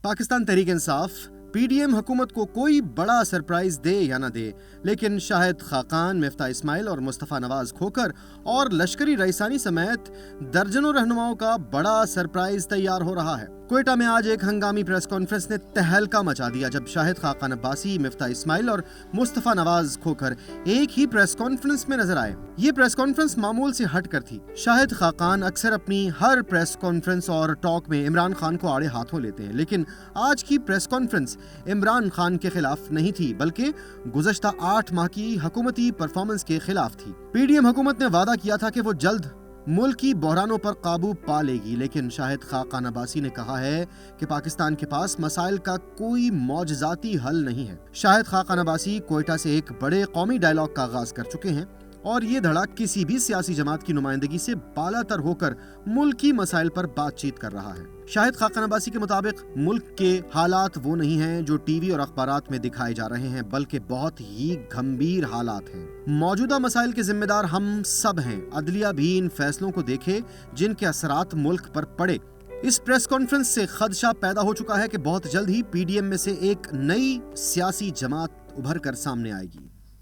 Pakistan Tehreek Insaf PDM हुकूमत को कोई बड़ा सरप्राइज दे या ना दे, लेकिन शाहिद खाकान, मिफ्ता इस्माइल और मुस्तफ़ा नवाज खोखर और लश्करी रईसानी समेत दर्जनों रहनुमाओं का बड़ा सरप्राइज तैयार हो रहा है। क्वेटा में आज एक हंगामी प्रेस कॉन्फ्रेंस ने तहलका मचा दिया जब शाहिद खाकान अब्बासी, मिफ्ता इस्माइल और मुस्तफ़ा नवाज खोखर एक ही प्रेस कॉन्फ्रेंस में नजर आए। ये प्रेस कॉन्फ्रेंस मामूल से हटकर थी। शाहिद खाकान अक्सर अपनी हर प्रेस कॉन्फ्रेंस और टॉक में इमरान खान को आड़े हाथों लेते हैं, लेकिन आज की प्रेस कॉन्फ्रेंस इमरान खान के खिलाफ नहीं थी बल्कि गुज़श्ता 8 माह की हुकूमती परफॉर्मेंस के खिलाफ थी। पीडीएम हुकूमत ने वादा किया था कि वो जल्द मुल्की बहरानों पर काबू पा लेगी, लेकिन शाहिद खाकान अब्बासी ने कहा है कि पाकिस्तान के पास मसाइल का कोई मौजज़ाती हल नहीं है। शाहिद खाकान अब्बासी क्वेटा से एक बड़े कौमी डायलॉग का आगाज कर चुके हैं और ये धड़ा किसी भी सियासी जमात की नुमाइंदगी से बालातर होकर मुल्की मसाइल पर बातचीत कर रहा है। शाहिद खाकान अब्बासी के मुताबिक मुल्क के हालात वो नहीं हैं जो टीवी और अखबारात में दिखाए जा रहे हैं, बल्कि बहुत ही गंभीर हालात हैं। मौजूदा मसाइल के जिम्मेदार हम सब हैं। अदलिया भी इन फैसलों को देखे जिनके असरात मुल्क पर पड़े। इस प्रेस कॉन्फ्रेंस से खदशा पैदा हो चुका है कि बहुत जल्द ही पीडीएम में से एक नई सियासी जमात उभर कर सामने आएगी।